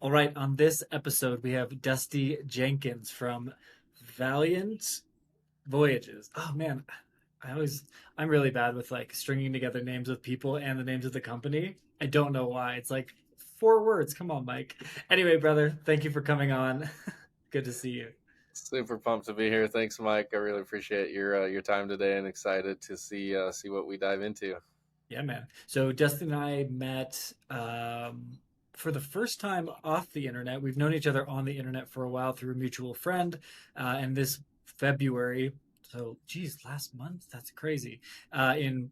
All right, on this episode, we have Dusty Jenkins from Valiant Voyages. Oh man, I always, I'm really bad with like stringing together names of people and the names of the company. I don't know why. It's like four words. Come on, Mike. Anyway, brother, thank you for coming on. Good to see you. Super pumped to be here. Thanks, Mike. I really appreciate your time today, and excited to see what we dive into. Yeah, man. So Dustin and I met for the first time off the internet. We've known each other on the internet for a while through a mutual friend. And this February, so geez, last month, that's crazy. In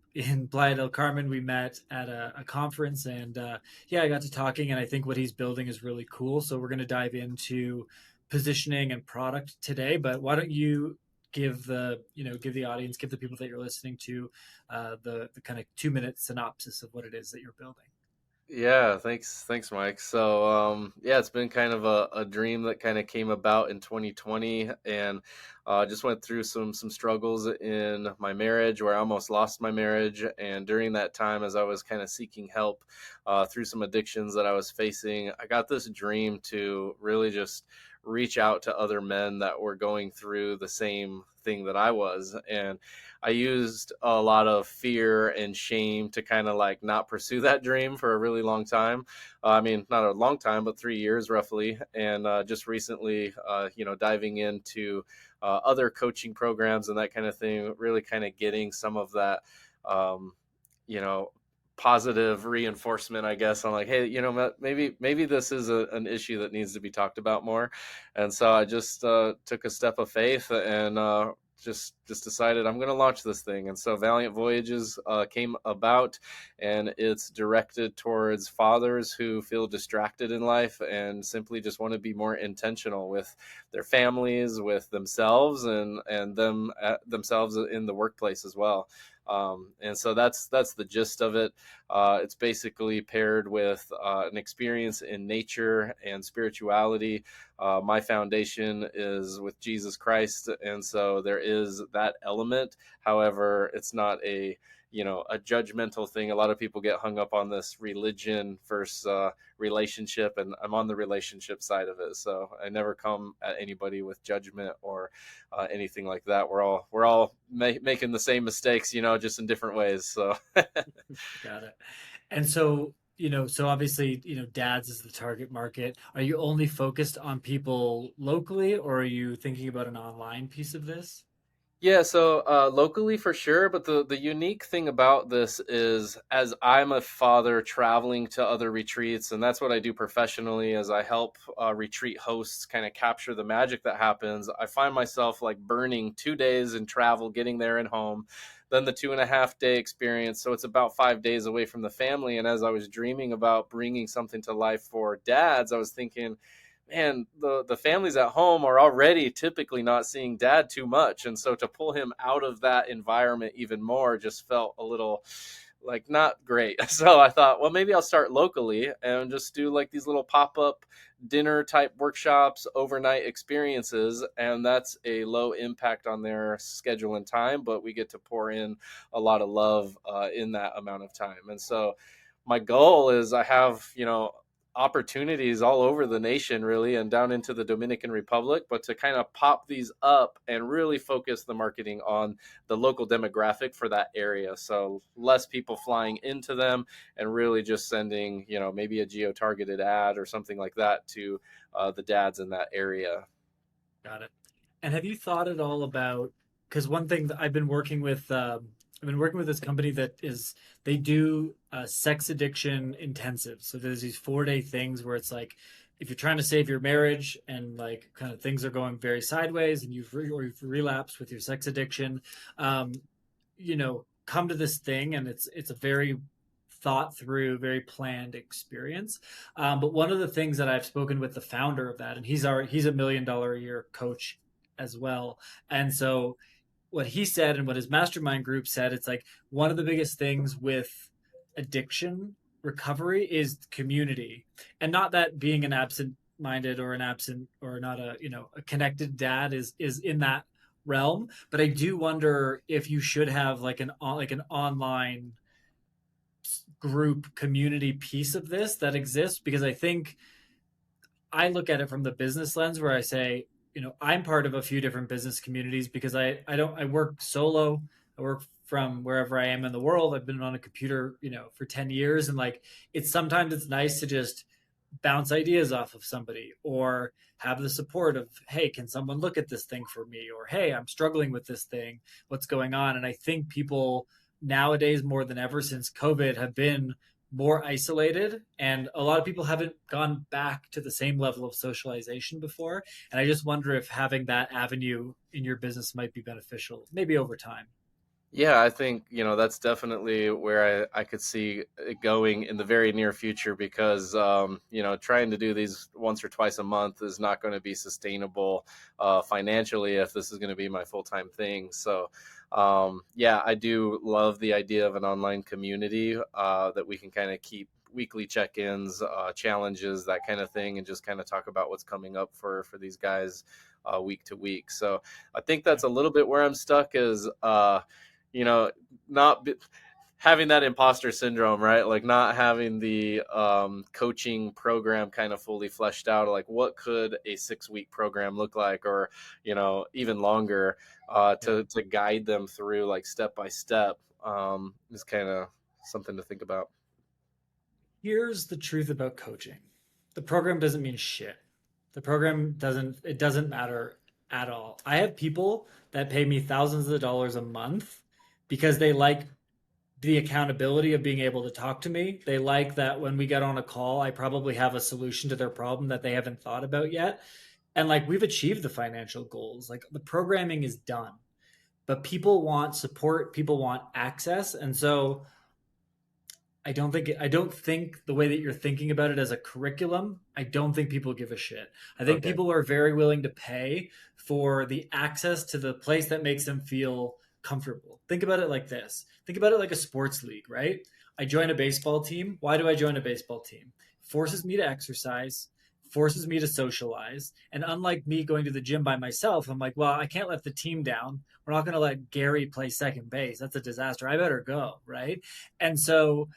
Playa del Carmen, we met at a conference, and yeah, I got to talking, and I think what he's building is really cool. So we're going to dive into positioning and product today. But why don't you give the audience, give the people that you're listening to the kind of 2 minute synopsis of what it is that you're building. Yeah, thanks, Mike. So it's been kind of a dream that kind of came about in 2020, and just went through some struggles in my marriage where I almost lost my marriage. And during that time, as I was kind of seeking help through some addictions that I was facing, I got this dream to really just reach out to other men that were going through the same thing that I was. And I used a lot of fear and shame to kind of like not pursue that dream for a really long time. I mean, not a long time, but 3 years roughly. And just recently, diving into other coaching programs and that kind of thing, really kind of getting some of that, um, you know, positive reinforcement, I guess. I'm like, hey, maybe this is an issue that needs to be talked about more. And so I just took a step of faith and just decided I'm going to launch this thing. And so Valiant Voyages came about, and it's directed towards fathers who feel distracted in life and simply just want to be more intentional with their families, with themselves, and themselves in the workplace as well. And so that's the gist of it. It's basically paired with an experience in nature and spirituality. My foundation is with Jesus Christ, and so there is that element. However, it's not a judgmental thing. A lot of people get hung up on this religion versus relationship, and I'm on the relationship side of it. So I never come at anybody with judgment or anything like that. We're all making the same mistakes, just in different ways. So Got it. And so, so obviously, dads is the target market. Are you only focused on people locally, or are you thinking about an online piece of this? Yeah, so locally for sure, but the unique thing about this is as I'm a father traveling to other retreats, and that's what I do professionally as I help retreat hosts kind of capture the magic that happens. I find myself like burning 2 days in travel, getting there and home, then the 2.5 day experience. So it's about 5 days away from the family. And as I was dreaming about bringing something to life for dads, I was thinking, man, the families at home are already typically not seeing dad too much, and so to pull him out of that environment even more just felt a little like not great. So I thought, well, maybe I'll start locally and just do like these little pop-up dinner type workshops, overnight experiences, and that's a low impact on their schedule and time, but we get to pour in a lot of love in that amount of time. And so my goal is I have opportunities all over the nation, really, and down into the Dominican Republic, but to kind of pop these up and really focus the marketing on the local demographic for that area. So less people flying into them, and really just sending, maybe a geo targeted ad or something like that to the dads in that area. Got it. And have you thought at all about, because one thing that I've been working with this company that is, they do sex addiction intensive. So there's these 4 day things where it's like, if you're trying to save your marriage and like kind of things are going very sideways and or you've relapsed with your sex addiction, um, come to this thing, and it's a very thought through, very planned experience. But one of the things that I've spoken with the founder of that, and he's $1 million a year coach as well. And so what he said and what his mastermind group said, it's like one of the biggest things with addiction recovery is community. And not that being an absent minded or an absent or not a connected dad is in that realm, but I do wonder if you should have like an online group community piece of this that exists, because I think I look at it from the business lens where I say, I'm part of a few different business communities because I work solo. I work from wherever I am in the world. I've been on a computer, for 10 years, and like it's nice to just bounce ideas off of somebody or have the support of, hey, can someone look at this thing for me, or hey, I'm struggling with this thing, what's going on? And I think people nowadays more than ever since COVID have been more isolated, and a lot of people haven't gone back to the same level of socialization before, and I just wonder if having that avenue in your business might be beneficial maybe over time. Yeah, I think, that's definitely where I could see it going in the very near future because, trying to do these once or twice a month is not going to be sustainable financially if this is going to be my full time thing. So, yeah, I do love the idea of an online community that we can kind of keep weekly check-ins, challenges, that kind of thing, and just kind of talk about what's coming up for these guys week to week. So I think Yeah. that's a little bit where I'm stuck is you know, not be, having that imposter syndrome, right? Like not having the coaching program kind of fully fleshed out. Like, what could a 6 week program look like, or even longer, Yeah. to guide them through like step by step, is kind of something to think about. Here's the truth about coaching. The program doesn't mean shit. The program doesn't, it doesn't matter at all. I have people that pay me thousands of dollars a month because they like the accountability of being able to talk to me. They like that when we get on a call, I probably have a solution to their problem that they haven't thought about yet. And like we've achieved the financial goals. Like the programming is done. But people want support, people want access. And so I don't think the way that you're thinking about it as a curriculum, I don't think people give a shit. I think Okay. people are very willing to pay for the access to the place that makes them feel comfortable. Think about it like this. Think about it like a sports league, right? I join a baseball team. Why do I join a baseball team? Forces me to exercise, forces me to socialize. And unlike me going to the gym by myself, I'm like, well, I can't let the team down. We're not going to let Gary play second base. That's a disaster. I better go, right? And so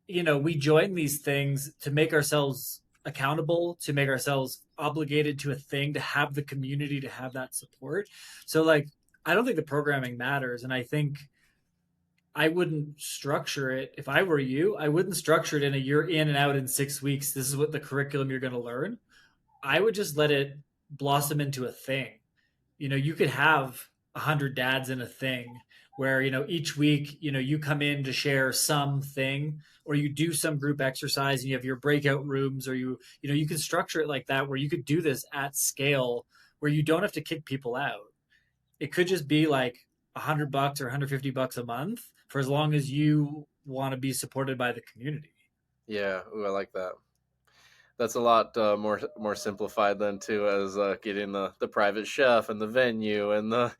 we join these things to make ourselves accountable, to make ourselves obligated to a thing, to have the community, to have that support. So, like, I don't think the programming matters. And I think I wouldn't structure it if I were you. I wouldn't structure it in a you're in and out in 6 weeks. This is what the curriculum you're going to learn. I would just let it blossom into a thing. You could have 100 dads in a thing where, each week, you come in to share something, or you do some group exercise and you have your breakout rooms, or you can structure it like that where you could do this at scale where you don't have to kick people out. It could just be like $100 or $150 a month for as long as you want to be supported by the community. Yeah. Ooh, I like that. That's a lot more simplified than too as getting the private chef and the venue and the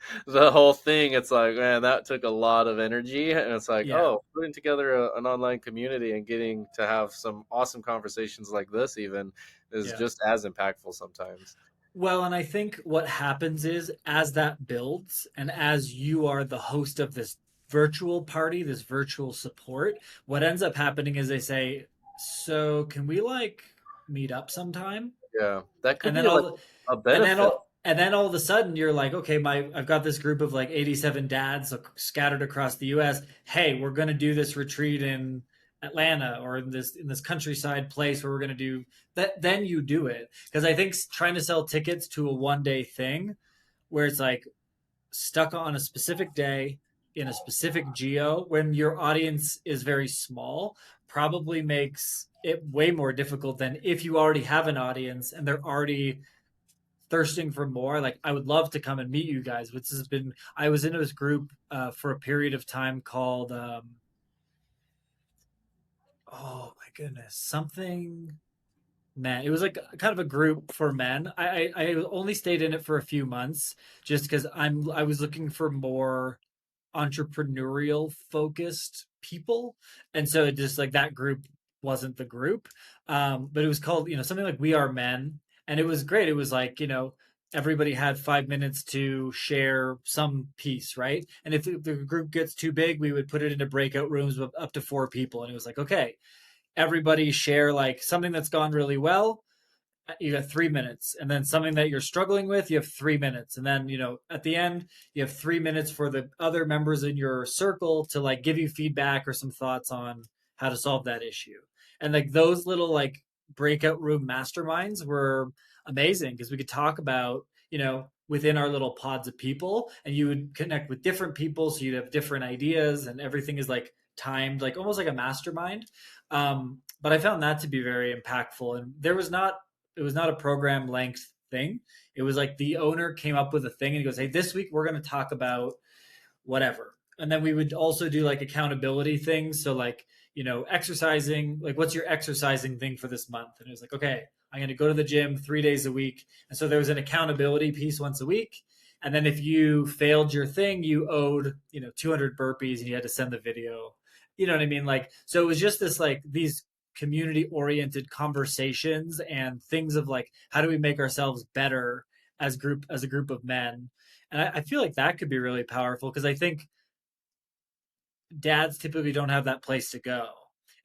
whole thing. It's like, man, that took a lot of energy, and it's like, Yeah. oh, putting together an online community and getting to have some awesome conversations like this even is Yeah. just as impactful sometimes. Well, and I think what happens is as that builds and as you are the host of this virtual party, this virtual support, what ends up happening is they say, "So, can we like meet up sometime?" Yeah, that could And be then like all a and then benefit. all of a sudden you're like, okay, I've got this group of like 87 dads scattered across the US. Hey, we're going to do this retreat in Atlanta or in this countryside place where we're going to do that. Then you do it, because I think trying to sell tickets to a 1 day thing where it's like stuck on a specific day in a specific geo when your audience is very small probably makes it way more difficult than if you already have an audience and they're already thirsting for more. Like, I would love to come and meet you guys, which has been, I was in this group for a period of time called oh my goodness, something men. It was like kind of a group for men. I only stayed in it for a few months just because I was looking for more entrepreneurial focused people, and so it just like that group wasn't the group. But it was called, something like We Are Men, and it was great. It was like, everybody had 5 minutes to share some piece, right? And if the group gets too big, we would put it into breakout rooms with up to 4 people, and it was like, okay, everybody share like something that's gone really well, you got 3 minutes, and then something that you're struggling with, you have 3 minutes, and then at the end you have 3 minutes for the other members in your circle to like give you feedback or some thoughts on how to solve that issue. And like those little like breakout room masterminds were amazing because we could talk about within our little pods of people, and you would connect with different people, so you'd have different ideas, and everything is like timed, like almost like a mastermind. But I found that to be very impactful, and it was not a program length thing. It was like the owner came up with a thing and he goes, "Hey, this week we're going to talk about whatever." And then we would also do like accountability things. So like, exercising, like what's your exercising thing for this month? And it was like, okay, I'm going to go to the gym 3 days a week. And so there was an accountability piece once a week. And then if you failed your thing, you owed, 200 burpees and you had to send the video. You know what I mean? Like, so it was just this, like these community oriented conversations and things of like, how do we make ourselves better as a group of men? And I feel like that could be really powerful because I think dads typically don't have that place to go.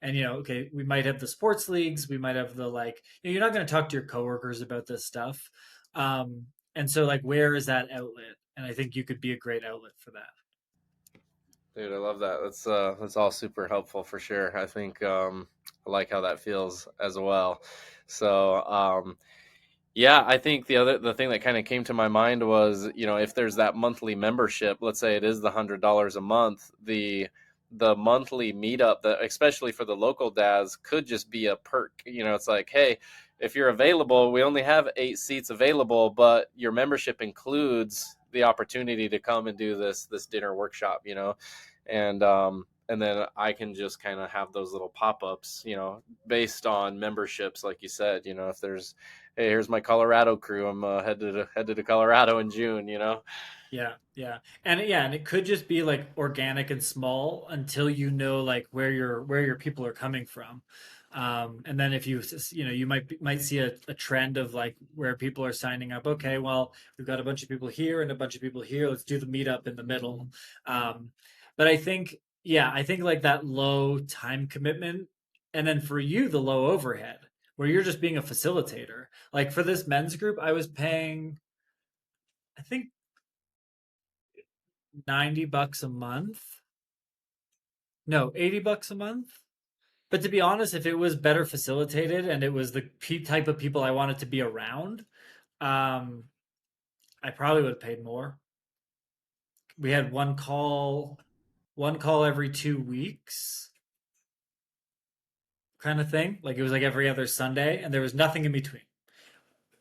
And okay, we might have the sports leagues, we might have the like, you're not going to talk to your coworkers about this stuff. And so like, where is that outlet? And I think you could be a great outlet for that. Dude, I love that. That's all super helpful for sure. I think I like how that feels as well. So yeah, I think the thing that kind of came to my mind was, if there's that monthly membership, let's say it is the $100 a month, the monthly meetup, that especially for the local dads, could just be a perk. It's like, hey, if you're available, we only have 8 seats available, but your membership includes the opportunity to come and do this dinner workshop. And then I can just kind of have those little pop-ups, based on memberships, like you said. If there's, hey, here's my Colorado crew, I'm headed to Colorado in June. Yeah, and it could just be like organic and small until like where your people are coming from, and then if you might see a trend of like where people are signing up. Okay, well we've got a bunch of people here and a bunch of people here. Let's do the meetup in the middle. Um, but I think like that low time commitment, and then for you the low overhead, where you're just being a facilitator. Like for this men's group, I was paying, I think, $90 a month. No, $80 a month. But to be honest, if it was better facilitated and it was the type of people I wanted to be around, um, I probably would have paid more. We had one call every 2 weeks, kind of thing. Like it was like every other Sunday, and there was nothing in between.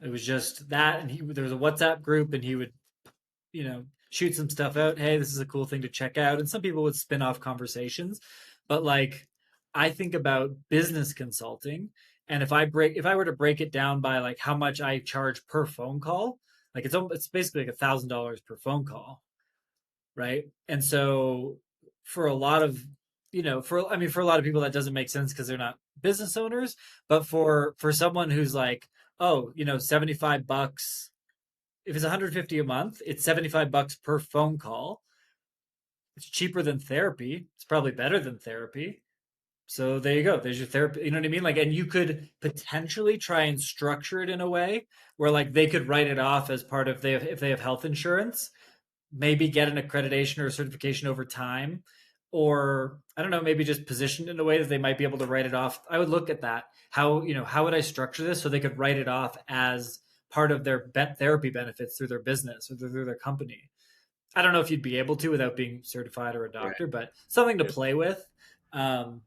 It was just that, and there was a WhatsApp group, and he would shoot some stuff out. Hey, this is a cool thing to check out. And some people would spin off conversations. But like, I think about business consulting. And if I were to break it down by like how much I charge per phone call, like it's basically like $1,000 per phone call, right? And so for a lot of for a lot of people that doesn't make sense because they're not business owners. But for someone who's like, oh, $75, if it's 150 a month, it's $75 per phone call. It's cheaper than therapy. It's probably better than therapy. So there you go. There's your therapy. You know what I mean? Like, and you could potentially try and structure it in a way where like they could write it off as part of if they have health insurance, maybe get an accreditation or a certification over time, or I don't know, maybe just positioned in a way that they might be able to write it off. I would look at that. How would I structure this so they could write it off as part of their therapy benefits through their business or through their company? I don't know if you'd be able to without being certified or a Right. doctor, but something to Yeah. play with. Um,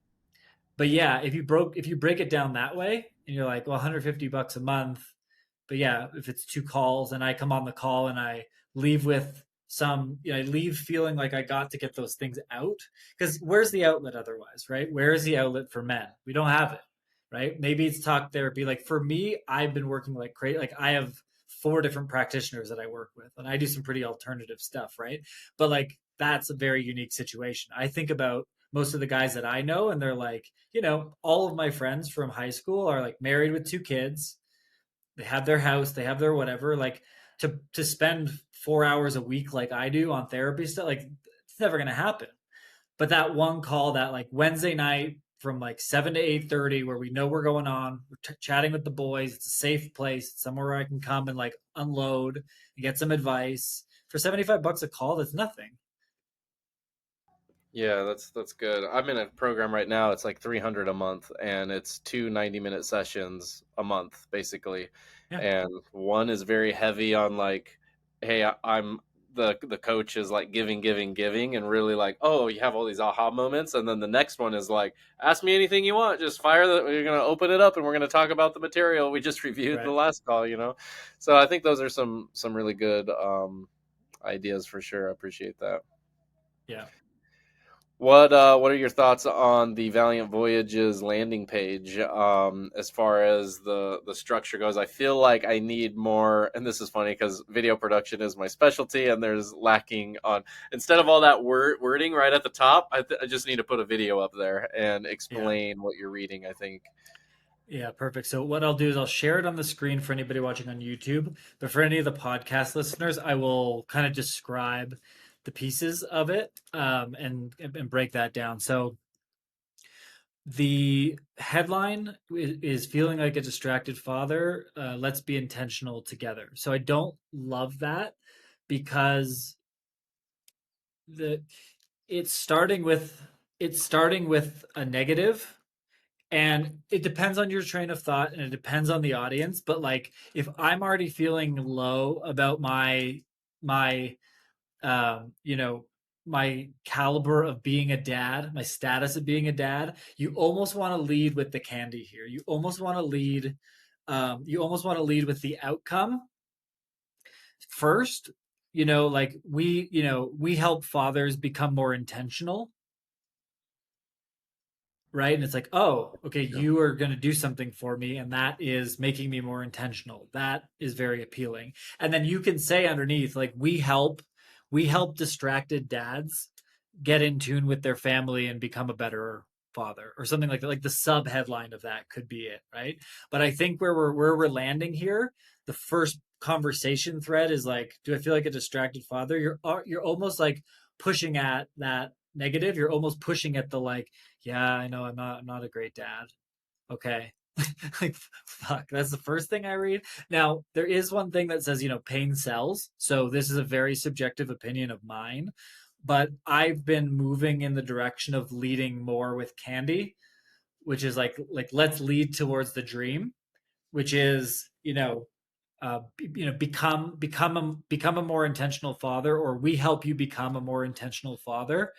but yeah, if you break it down that way and you're like, well, $150 a month, but yeah, if it's 2 calls and I come on the call and I leave with I leave feeling like I got to get those things out. Because where's the outlet otherwise, right? Where is the outlet for men? We don't have it, right? Maybe it's talk therapy. Like for me, I've been working like crazy. Like I have 4 different practitioners that I work with, and I do some pretty alternative stuff, right? But like that's a very unique situation. I think about most of the guys that I know, and they're like, all of my friends from high school are like married with 2 kids. They have their house, they have their whatever. Like to spend 4 hours a week like I do on therapy stuff, like it's never gonna happen. But that one call, that like Wednesday night from like 7 to 8:30 where we know we're going on. We're chatting with the boys. It's a safe place. It's somewhere where I can come and like unload and get some advice. For 75 bucks a call, that's nothing. Yeah, that's good. I'm in a program right now. It's like 300 a month, and it's two 90-minute sessions a month, basically. Yeah, And one is very heavy on like, hey, I'm the coach is like giving, giving, giving, and really like, oh, you have all these aha moments. And then the next one is like, ask me anything you want. Just fire the. We're gonna open it up, and we're gonna talk about the material we just reviewed in the right. last call. So I think those are some really good ideas for sure. I appreciate that. Yeah. What are your thoughts on the Valiant Voyages landing page as far as the structure goes? I feel like I need more, and this is funny because video production is my specialty, and there's lacking on instead of all that wording right at the top. I just need to put a video up there and Yeah. explain what you're reading. I think. Yeah, perfect. So what I'll do is I'll share it on the screen for anybody watching on YouTube, but for any of the podcast listeners, I will kind of describe the pieces of it and break that down. So the headline is feeling like a distracted father. Let's be intentional together. So I don't love that because the it's starting with it's starting with a negative, and it depends on your train of thought and it depends on the audience. But like if I'm already feeling low about my you know, my caliber of being a dad, my status of being a dad, you almost want to lead with the candy here. You almost want to lead with the outcome first. Like we help fathers become more intentional, right? And it's like, oh, okay, Yeah. you are going to do something for me, and that is making me more intentional. That is very appealing. And then you can say underneath, like, we help distracted dads get in tune with their family and become a better father, or something like that. Like the sub headline of that could be it, right? But I think where we're landing here, the first conversation thread is like, do I feel like a distracted father? You're almost like pushing at that negative. You're almost pushing at the like, yeah, I know I'm not a great dad. Okay. Like, fuck, that's the first thing I read. Now, there is one thing that says, pain sells. So this is a very subjective opinion of mine, but I've been moving in the direction of leading more with candy, which is like let's lead towards the dream, which is, become a more intentional father, or we help you become a more intentional father.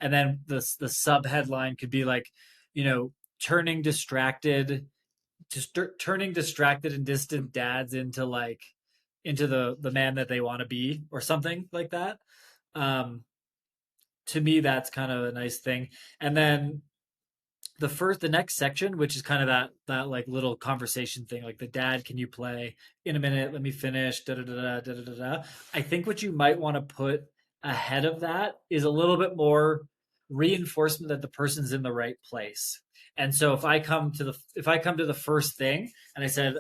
And then the sub headline could be like, you know turning distracted turning distracted and distant dads into the man that they want to be, or something like that. um to me, that's kind of a nice thing. And then the next section, which is kind of that like little conversation thing, like the dad, can you play in a minute, let me finish, da da da da da da da. I think what you might want to put ahead of that is a little bit more reinforcement that the person's in the right place. And so if I come to the first thing and I said,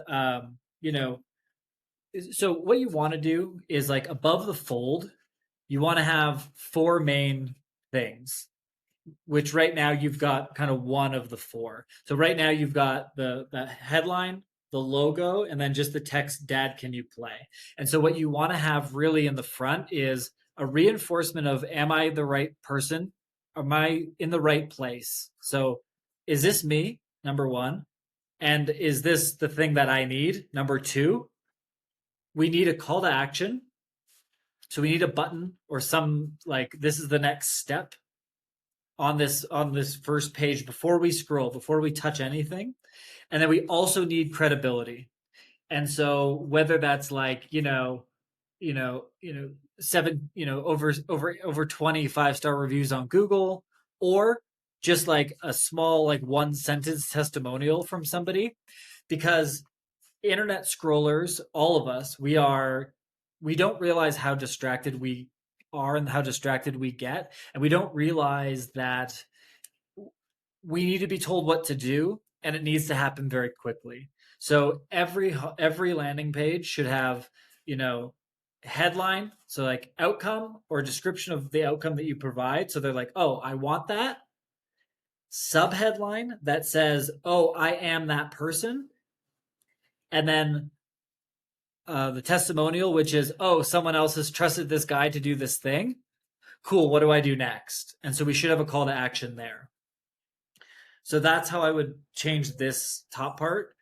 so what you want to do is, like, above the fold, you want to have four main things, which right now you've got kind of one of the four. So right now you've got the headline, the logo, and then just the text, "Dad, can you play?" And so what you want to have really in the front is a reinforcement of, am I the right person? Am I in the right place? So is this me? Number one. And is this the thing that I need? Number two, we need a call to action. So we need a button or some, like, this is the next step on this first page before we scroll, before we touch anything. And then we also need credibility. And so whether that's like, seven, over 25-star reviews on Google, or just like a small, like, one sentence testimonial from somebody. Because internet scrollers, all of us, we don't realize how distracted we are and how distracted we get, and we don't realize that we need to be told what to do, and it needs to happen very quickly. So every landing page should have, you know headline, so like outcome or description of the outcome that you provide, so they're like, oh, I want that. subheadline that says, "Oh, I am that person," and then the testimonial, which is, "Oh, someone else has trusted this guy to do this thing. Cool. What do I do next?" And so we should have a call to action there. So that's how I would change this top part.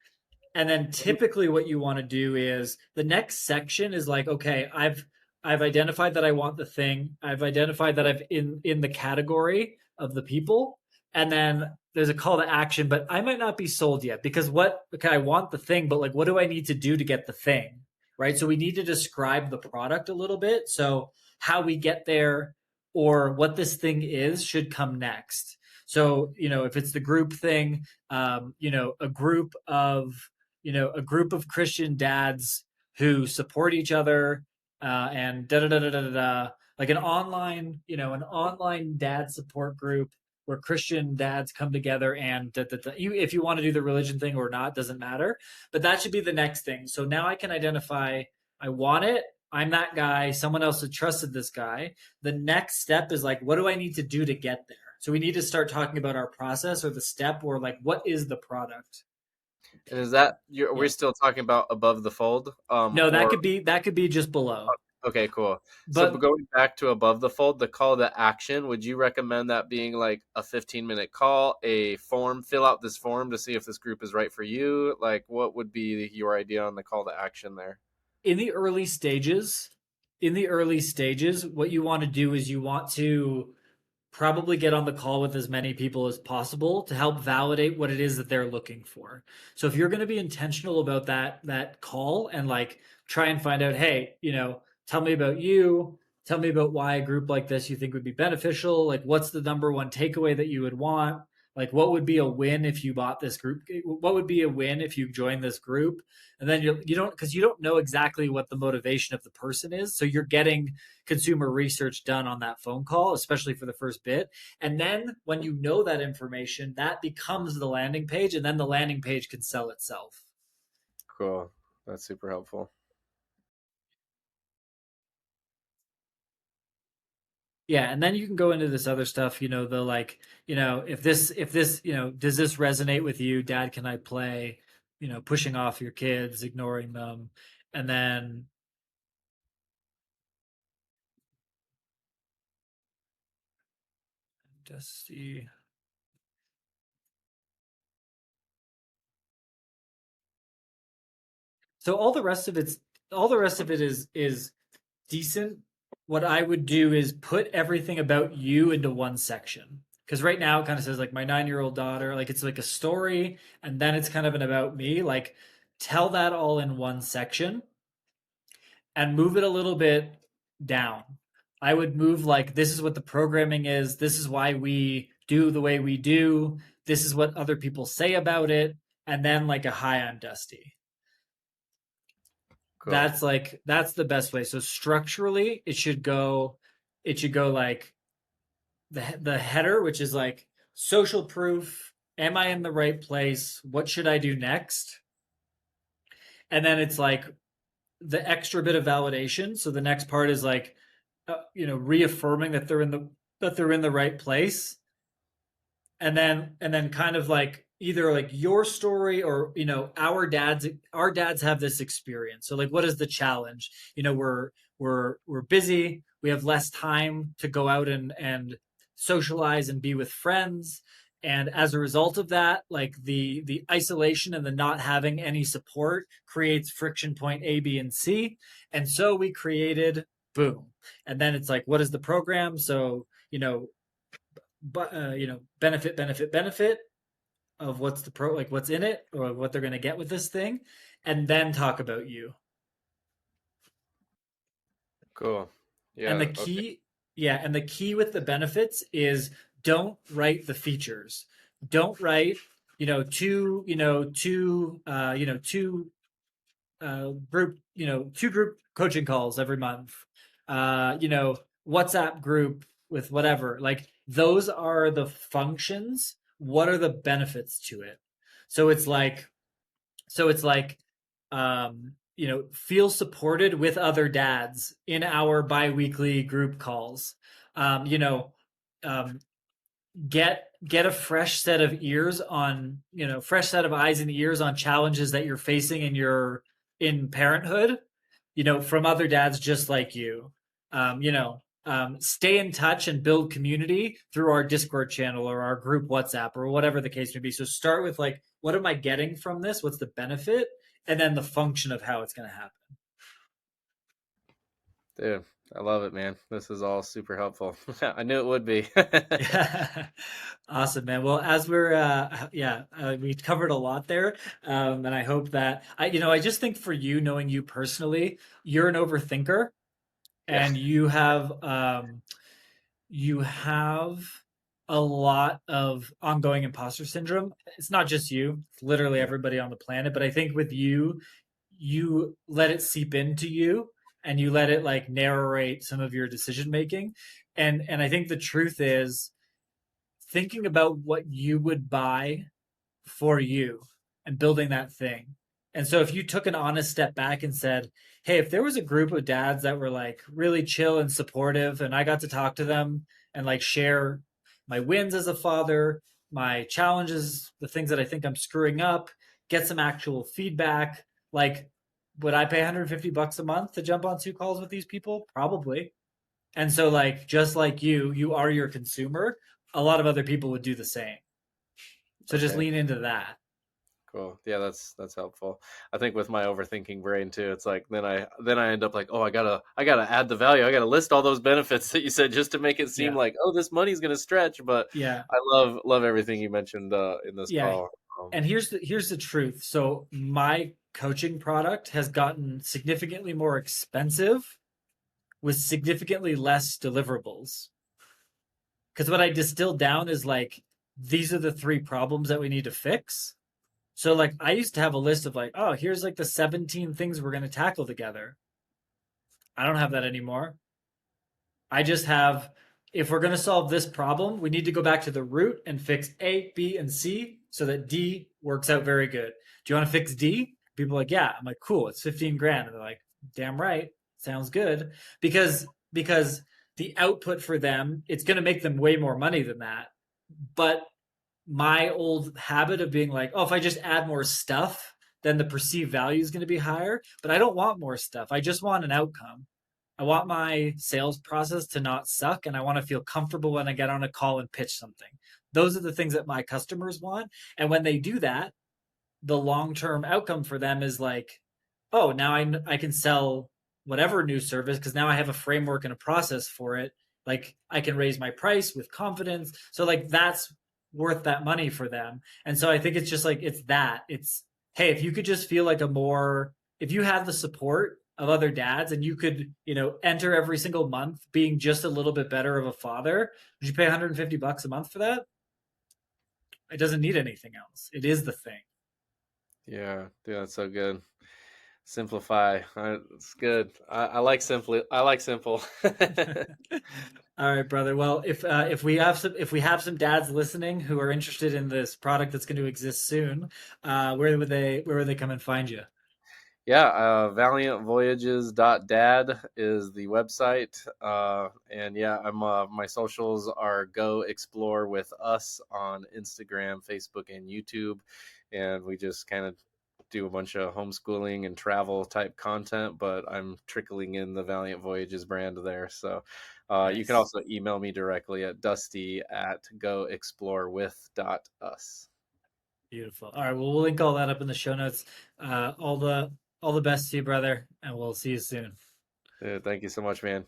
And then typically what you want to do is the next section is like, okay, I've identified that I want the thing. I've identified that I've in the category of the people. And then there's a call to action, but I might not be sold yet because what okay, I want the thing, but like what do I need to do to get the thing? Right? So we need to describe the product a little bit. So how we get there or what this thing is should come next. So, if it's the group thing, a group of a group of Christian dads who support each other and da da da da da da, like an online dad support group where Christian dads come together and da, da, da. If you want to do the religion thing or not, doesn't matter. But that should be the next thing. So now I can identify I want it. I'm that guy. Someone else had trusted this guy. The next step is like, what do I need to do to get there? So we need to start talking about our process or the step or like, what is the product? And is that we're Yeah. still talking about above the fold, No, or that could be just below. okay, cool. So But going back to above the fold, the call to action, would you recommend that being like a 15-minute call, a form, fill out this form to see if this group is right for you? Like, what would be your idea on the call to action there? in the early stages, what you want to do is you want to probably get on the call with as many people as possible to help validate what it is that they're looking for. So if you're going to be intentional about that call and like try and find out, hey, tell me about you, tell me about why a group like this you think would be beneficial, like what's the number one takeaway that you would want? Like what would be a win if you bought this group? What would be a win if you joined this group? And then you don't because you don't know exactly what the motivation of the person is. So you're getting consumer research done on that phone call, especially for the first bit. And then when you know that information, that becomes the landing page, and then the landing page can sell itself. Cool. That's super helpful. Yeah, and then you can go into this other stuff, the like, if this, does this resonate with you? Dad, can I play? Pushing off your kids, ignoring them, and then just see. So all the rest of it is decent. What I would do is put everything about you into one section. Because right now it kind of says like my 9-year-old daughter, like it's like a story, and then it's kind of an about me. Like tell that all in one section and move it a little bit down. I would move like this is what the programming is, this is why we do the way we do, this is what other people say about it, and then like a hi, I'm Dusty. Cool. That's the best way. So structurally, it should go like the header, which is like social proof. Am I in the right place? What should I do next? And then it's like the extra bit of validation. So the next part is like, reaffirming that they're in the right place, and then kind of like either like your story or our dads have this experience, so like what is the challenge? We're busy, we have less time to go out and socialize and be with friends, and as a result of that, like the isolation and the not having any support creates friction point A, B, and C, and so we created boom. And then it's like, what is the program? So but benefit of what's the pro like what's in it or what they're going to get with this thing, and then talk about you. Cool. And the Yeah. Okay. key yeah, and the key with the benefits is don't write the features. Don't write two two group coaching calls every month, uh you know WhatsApp group with whatever. Like those are the functions. What are the benefits to it? so it's like feel supported with other dads in our biweekly group calls. um you know um get get a fresh set of ears on, fresh set of eyes and ears on challenges that you're facing in parenthood, from other dads just like you. Stay in touch and build community through our Discord channel or our group WhatsApp or whatever the case may be. So start with like, what am I getting from this? What's the benefit? And then the function of how it's going to happen. Dude, I love it, man. This is all super helpful. I knew it would be. Yeah. Awesome, man. Well, as we covered a lot there. And I hope that I just think for you, knowing you personally, you're an overthinker Yeah. and you have a lot of ongoing imposter syndrome. It's not just you, it's literally everybody on the planet. But I think with you, you let it seep into you and you let it like narrate some of your decision making. And I think the truth is thinking about what you would buy for you and building that thing. And so if you took an honest step back and said, "Hey, if there was a group of dads that were like really chill and supportive and I got to talk to them and like share my wins as a father, my challenges, the things that I think I'm screwing up, get some actual feedback, like would I pay $150 a month to jump on 2 calls with these people? Probably." And so like just like you are your consumer, a lot of other people would do the same. So just Okay. lean into that. Cool. Yeah, that's helpful. I think with my overthinking brain too, it's like then I end up like, oh, I gotta add the value. I gotta list all those benefits that you said just to make it seem Yeah. like, oh, this money's gonna stretch. But Yeah. I love everything you mentioned in this Yeah. call. And here's the truth. So my coaching product has gotten significantly more expensive with significantly less deliverables. Because what I distilled down is like these are the three problems that we need to fix. So like I used to have a list of like, oh, here's like the 17 things we're going to tackle together. I don't have that anymore. I just have, if we're going to solve this problem, we need to go back to the root and fix A, B, and C so that D works out very good. Do you want to fix D? People are like, yeah. I'm like, cool. It's 15 grand. And they're like, damn right. Sounds good. Because the output for them, it's going to make them way more money than that. But my old habit of being like, oh, if I just add more stuff, then the perceived value is going to be higher. But I don't want more stuff. I just want an outcome. I want my sales process to not suck and I want to feel comfortable when I get on a call and pitch something. Those are the things that my customers want. And when they do that, the long term outcome for them is like, oh, now I can sell whatever new service because now I have a framework and a process for it. Like I can raise my price with confidence. So like that's worth that money for them. And so I think it's just like it's hey, if you could just feel like if you have the support of other dads and you could, enter every single month being just a little bit better of a father, would you pay $150 a month for that? It doesn't need anything else. It is the thing. Yeah, dude, that's so good. Simplify. It's good. I like simply. I like simple. All right, brother. Well, if we have some dads listening who are interested in this product that's going to exist soon, where would they come and find you? Yeah, valiantvoyages.dad is the website. And yeah, my socials are go explore with us on Instagram, Facebook, and YouTube. And we just kind of do a bunch of homeschooling and travel type content, but I'm trickling in the Valiant Voyages brand there. So you can Nice, also email me directly at dusty@goexplorewith.us. beautiful. All right, well, we'll link all that up in the show notes. All the best to you, brother, and we'll see you soon. Thank you so much, man.